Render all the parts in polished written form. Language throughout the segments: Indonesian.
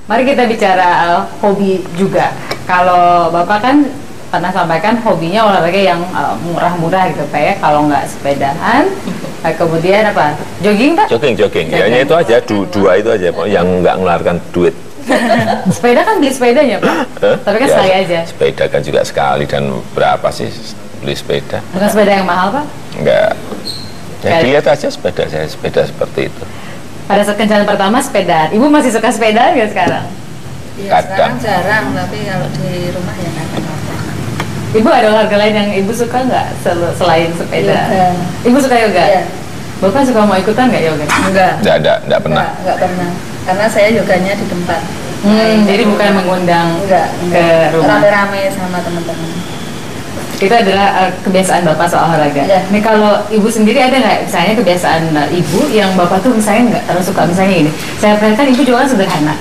Mari kita bicara hobi juga. Kalau Bapak kan pernah sampaikan hobinya olahraga yang murah-murah gitu Pak ya. Kalau nggak sepedaan, kemudian apa? Jogging Pak? Jogging. Hanya itu aja, dua itu aja yang nggak ngeluarkan duit. Sepeda kan beli sepedanya Pak? Tapi kan sekali aja. Sepeda kan juga sekali, dan berapa sih beli sepeda? Bukan sepeda yang mahal Pak? Enggak. Ya dilihat aja sepeda saya, sepeda seperti itu. Pada saat kencan pertama sepedaan, Ibu masih suka sepeda nggak sekarang? Ya, sekarang jarang, tapi kalau di rumah ya kadang-kadang. Ibu ada olahraga lain yang Ibu suka nggak selain sepeda? Yoga. Ibu suka yoga? Iya. Bapak suka mau ikutan nggak yoga? Enggak. Enggak pernah. Enggak pernah. Karena saya yoganya di tempat. Jadi bukan mengundang ke rumah. Rame-rame sama teman-teman. Itu adalah kebiasaan Bapak soal olahraga. Ya. Nih kalau Ibu sendiri ada nggak misalnya kebiasaan Ibu yang Bapak tuh misalnya nggak terlalu suka, misalnya ini? Saya perhatikan Ibu juga kan sederhana,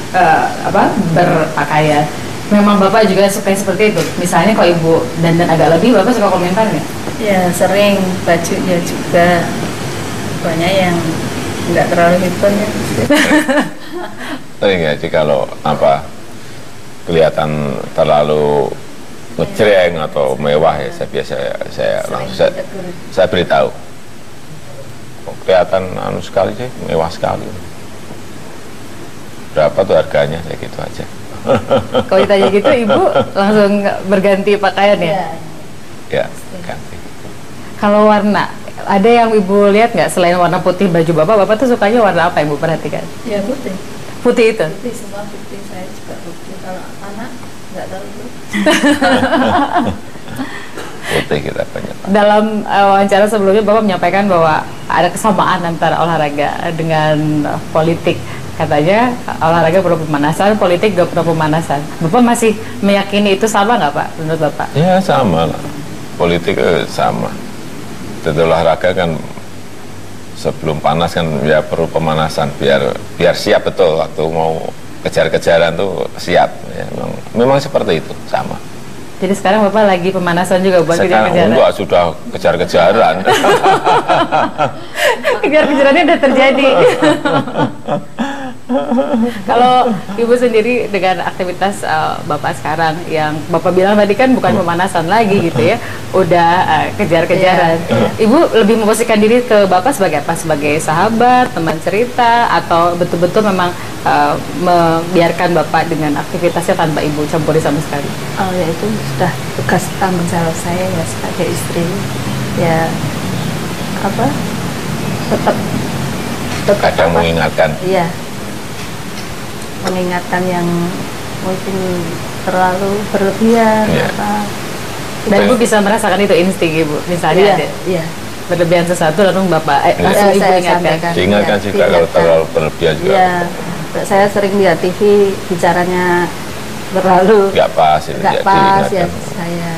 berpakaian. Memang Bapak juga suka seperti itu. Misalnya kalau Ibu dandan agak lebih, Bapak suka komentar nggak? Ya sering, bajunya juga banyak yang nggak terlalu heboh ya. Sering ya, jadi kalau kelihatan terlalu ngejreng atau mewah ya, saya langsung saya beritahu. Kelihatan sekali sih, mewah sekali. Berapa tuh harganya, kayak gitu aja. Kalau ditanya gitu, Ibu langsung berganti pakaian ya? Ya, ganti. Kalau warna, ada yang Ibu lihat nggak selain warna putih baju Bapak tuh sukanya warna apa yang Ibu perhatikan? Ya putih. Putih itu? Putih, semua putih, saya juga putih. Kalau anak nggak tahu tuh. Putih kita banyak. Dalam wawancara sebelumnya Bapak menyampaikan bahwa ada kesamaan antara olahraga dengan politik. Katanya olahraga perlu pemanasan, politik juga perlu pemanasan. Bapak masih meyakini itu sama nggak Pak, menurut Bapak? Ya sama lah, politik sama. Jadi olahraga kan sebelum panas kan ya perlu pemanasan biar siap betul waktu mau kejar-kejaran tuh siap. Ya, memang seperti itu, sama. Jadi sekarang Bapak lagi pemanasan juga buat kejar-kejaran? Sekarang enggak, sudah kejar-kejaran. Kejar-kejarannya udah terjadi. Kalau Ibu sendiri dengan aktivitas Bapak sekarang yang Bapak bilang tadi kan bukan pemanasan lagi gitu ya, udah kejar-kejaran. Ibu lebih memposisikan diri ke Bapak sebagai apa? Sebagai sahabat, teman cerita, atau betul-betul memang membiarkan Bapak dengan aktivitasnya tanpa Ibu campuri sama sekali? Oh ya, itu sudah tugas tanggung jawab saya ya sebagai istri. Ya tetap kadang mengingatkan. Iya, mengingatkan yang mungkin terlalu berlebihan. Ya. Dan Ibu bisa merasakan itu insting Ibu, misalnya ada berlebihan sesuatu lalu Bapak langsung Ibu ingatkan. Diingatkan juga kalau terlalu berlebihan juga. Iya, saya sering lihat TV bicaranya terlalu nggak pas ya saya.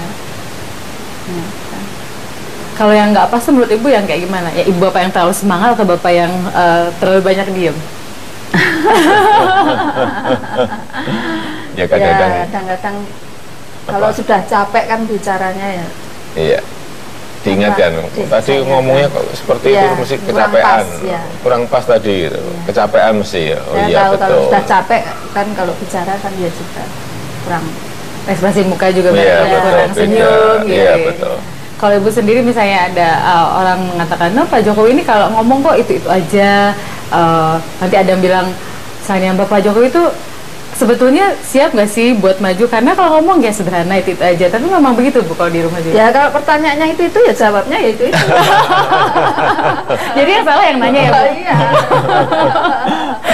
Kalau yang nggak pas menurut Ibu yang kayak gimana? Ya Ibu Bapak yang terlalu semangat atau Bapak yang terlalu banyak diem? Ya kadang-kadang kalau sudah capek kan bicaranya ya. Iya. Diingatkan. Tadi ngomongnya kok seperti itu mesti kecapean. Kurang pas tadi gitu. Kecapean mesti ya. Oh iya betul. Kalau sudah capek kan kalau bicara kan ya juga kurang. Ekspresi muka juga kurang senyum gitu. Iya betul. Kalau Ibu sendiri misalnya ada orang mengatakan, no Pak Jokowi ini kalau ngomong kok itu aja, nanti ada yang bilang, misalnya Bapak Jokowi itu sebetulnya siap nggak sih buat maju? Karena kalau ngomong ya sederhana itu aja, tapi memang begitu Bu kalau di rumah juga. Ya kalau pertanyaannya itu ya jawabnya ya itu. Jadi yang salah yang nanya ya Bu? Iya.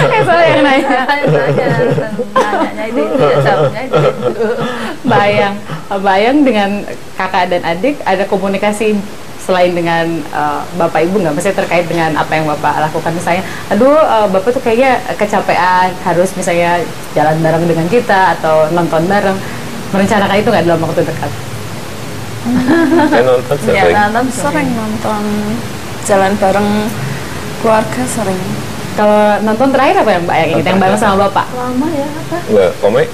Yang salah yang nanya. Nanyanya itu ya jawabnya itu. Bayang dengan kakak dan adik ada komunikasi selain dengan Bapak Ibu nggak? Maksudnya terkait dengan apa yang Bapak lakukan, misalnya aduh Bapak tuh kayaknya kecapean harus misalnya jalan bareng dengan kita atau nonton bareng, merencanakan itu nggak dalam waktu dekat? Nonton sering nonton jalan bareng keluarga sering. Kalau nonton terakhir apa yang Mbak yang ingat yang bareng sama Bapak? Lama ya apa? Komik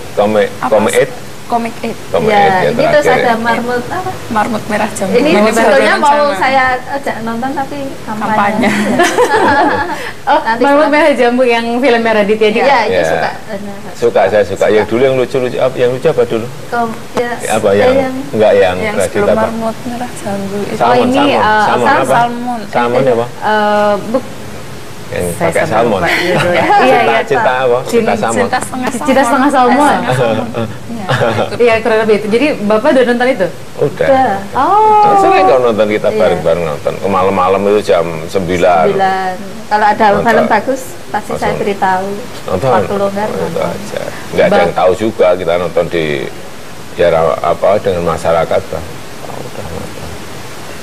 Komik Komik Ya, ya, ini terus terakhir ada ya. marmut apa? Marmut Merah Jambu. Ini Marmut Merah sebetulnya Jambu mau rencana. saya ajak nonton tapi Kampanye. kampanye. Oh, Nanti Marmut setelah- Merah Jambu yang film Raditya Dika. Iya, itu Ya. suka. Saya suka. Yang dulu yang lucu-lucu, yang lucu apa dulu? Ya, Apa yang enggak yang Yang Radit sebelum apa? Marmut Merah Jambu itu. Salmon, ini, salmon apa? Salmon. Salmon apa? Yang Saya pakai sama salmon. lupa judulnya. Iya, iya. Cinta apa? Cinta salmon. Cinta setengah salmon. Cinta setengah salmon. Iya. Iya, kurang lebih itu. Jadi Bapak udah nonton itu? Udah. Udah. Oh. Sering kalau nonton kita Iya. bareng-bareng nonton. Ke malam-malam itu jam 9. 9. Kalau ada Nonton. film bagus pasti saya Langsung. beritahu. Nonton. Waktu longgar Itu nonton. aja. Nggak ada yang tahu juga kita nonton di ya apa dengan masyarakat lah. Udah nonton.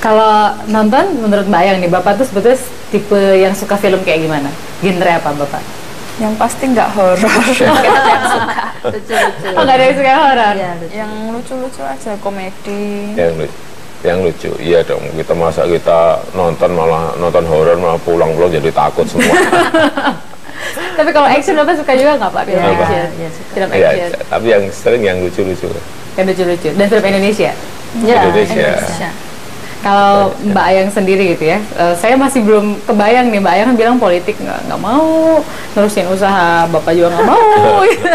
Kalau nonton, menurut Mbak Ayang nih, Bapak tuh sebetulnya tipe yang suka film kayak gimana? Genre apa Bapak? Yang pasti nggak horor. Lucu-lucu. Oh, nggak ada yang suka horor? Iya, lucu. Yang lucu-lucu aja, komedi. Yang lucu, iya dong. Kita masa kita nonton malah nonton horor malah pulang-pulang jadi takut semua. Tapi kalau action Bapak suka juga nggak Pak? Film Iya, action? iya, suka. Film Iya, action? tapi yang sering yang lucu-lucu. Yang lucu-lucu? Dan film Indonesia? Ya, Indonesia. Kalau Mbak Ayang sendiri gitu ya, saya masih belum kebayang nih. Mbak Ayang kan bilang politik nggak mau, nerusin usaha, Bapak juga nggak mau. Gitu.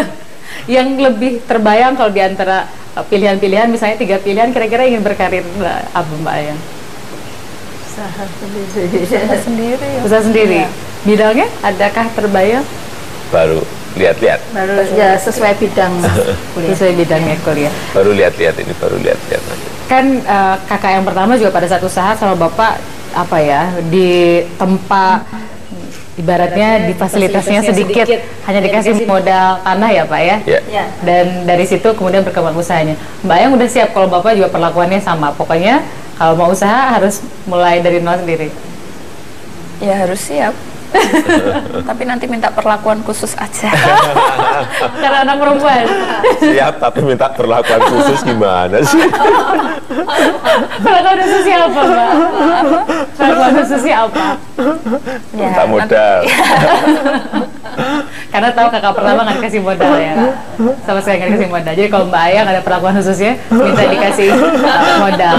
Yang lebih terbayang kalau diantara pilihan-pilihan, misalnya 3 pilihan, kira-kira ingin berkarir apa Mbak Ayang? Usaha sendiri. Sendiri ya. Usaha sendiri. Bidangnya adakah terbayang? Baru lihat-lihat, Baru ya sesuai bidang kuliah. Sesuai bidangnya kuliah. baru lihat-lihat ini, baru lihat-lihat nanti. Kan kakak yang pertama juga pada saat usaha sama Bapak apa ya, di tempat ibaratnya di fasilitasnya sedikit, hanya dikasih modal tanah ya Pak ya. Ya. Ya. Dan dari situ kemudian berkembang usahanya. Mbak Ayang udah siap kalau Bapak juga perlakuannya sama. Pokoknya kalau mau usaha harus mulai dari nol sendiri. Ya harus siap. Tapi nanti minta perlakuan khusus aja. Karena anak perempuan. Siap, tapi minta perlakuan khusus gimana sih? Perlakuan khususnya apa Mbak? Perlakuan khususnya apa? Ya, Minta modal. Karena tahu kakak pertama nggak dikasih modal ya, sama sekali nggak dikasih modal. Jadi kalau Mbak Ayang ada perlakuan khususnya, minta dikasih modal.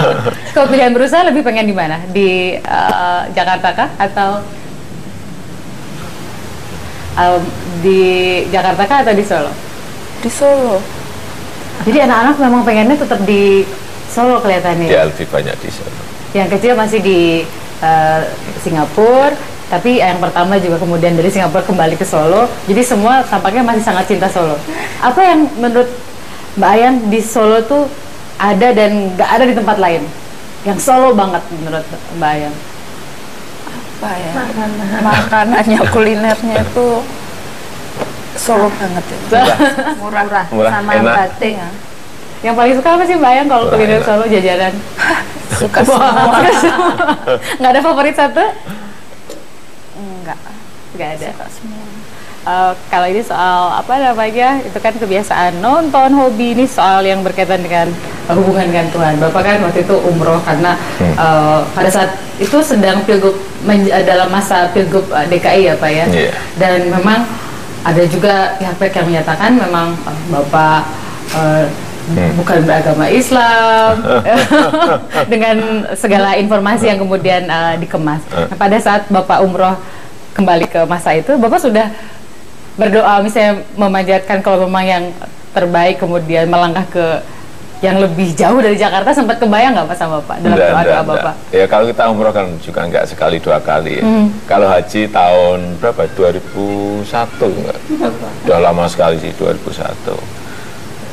Kalau pilihan berusaha lebih pengen di mana? Di Jakarta kah atau di Jakarta kah atau di Solo? di Solo. Jadi anak-anak memang pengennya tetap di Solo kelihatannya. Ya lebih banyak di sana. Yang kecil masih di Singapura, tapi yang pertama juga kemudian dari Singapura kembali ke Solo. Jadi semua tampaknya masih sangat cinta Solo. Apa yang menurut Mbak Ayang di Solo tuh ada dan nggak ada di tempat lain? Yang Solo banget menurut Mbak Ayang? Apa ya? Makanannya, kulinernya itu Solo banget ya. Murah, Murah, sama enak. batik. Yang paling suka apa sih Mbak Ayang kalau Murah, kuliner enak. Solo jajanan? Suka semua. Nggak ada favorit satu? Enggak. Nggak ada. Suka semua. Kalau ini soal apa namanya, itu kan kebiasaan nonton, hobi, ini soal yang berkaitan dengan hubungan dengan Tuhan. Bapak kan waktu itu umroh karena pada saat itu sedang pilgub dalam masa pilgub DKI ya Pak ya. Iya. Dan memang ada juga pihak-pihak yang menyatakan memang Bapak bukan beragama Islam dengan segala informasi yang kemudian dikemas. Nah, pada saat Bapak umroh kembali ke masa itu, Bapak sudah berdoa misalnya memanjatkan kalau memang yang terbaik kemudian melangkah ke yang lebih jauh dari Jakarta, sempat kebayang nggak Pak sama Bapak dalam doa-doa Bapak? Ya kalau kita umroh kan juga nggak sekali 2 kali ya. Kalau haji tahun berapa? 2001 enggak? Udah lama sekali sih 2001.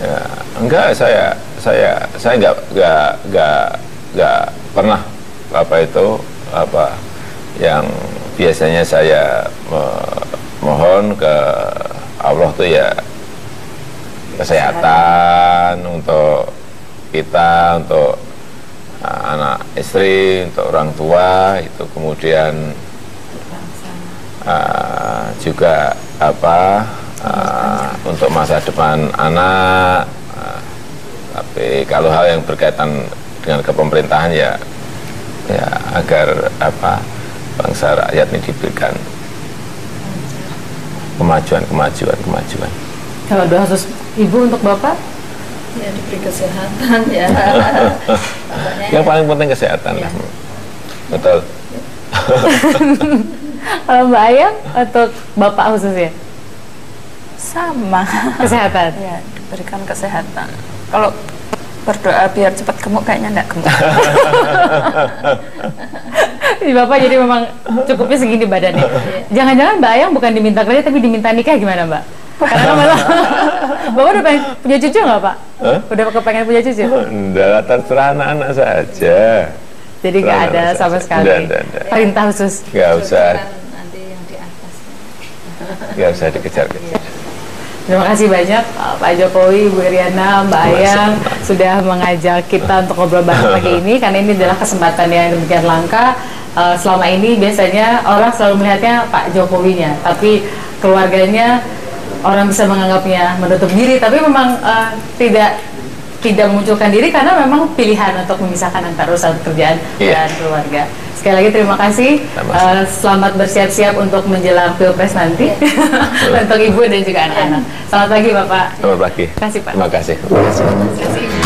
Ya, enggak saya nggak pernah apa yang biasanya saya mohon ke Allah tuh ya kesehatan untuk kita, untuk anak istri, untuk orang tua itu, kemudian juga untuk masa depan anak. Tapi kalau hal yang berkaitan dengan kepemerintahan ya agar bangsa rakyat ini diberikan kemajuan. Kalau doa khusus Ibu untuk Bapak? Ya diberi kesehatan ya. Yang paling penting kesehatan lah. Betul. Kalau Mbak Ayang untuk Bapak khususnya Sama. kesehatan. Ya, diberikan kesehatan. Kalau berdoa biar cepat gemuk, kayaknya enggak gemuk. Ini Bapak jadi memang cukupnya segini badannya. Jangan-jangan Mbak Ayang bukan diminta kerja tapi diminta nikah, gimana Mbak? Karena malah Bapak udah pengen punya cucu nggak Pak? Hah? Udah kepengen punya cucu? Enggak, terserah anak-anak saja. Jadi nggak ada sama sekali Enggak. perintah khusus. Nggak usah, Nanti yang di atas. nggak usah dikejar-kejar. Terima kasih banyak Pak Jokowi, Bu Iriana, Mbak Ayang sudah mengajak kita untuk ngobrol bareng pagi ini, karena ini adalah kesempatan yang demikian langka. Selama ini biasanya orang selalu melihatnya Pak Jokowinya, tapi keluarganya orang bisa menganggapnya menutup diri, tapi memang tidak memunculkan diri karena memang pilihan untuk memisahkan antara urusan pekerjaan dan keluarga. Sekali lagi terima kasih. Selamat bersiap-siap untuk menjelang Pilpres nanti untuk Ibu dan juga anak-anak. Selamat pagi Bapak. Selamat pagi. Terima kasih Pak. Terima kasih. Terima kasih.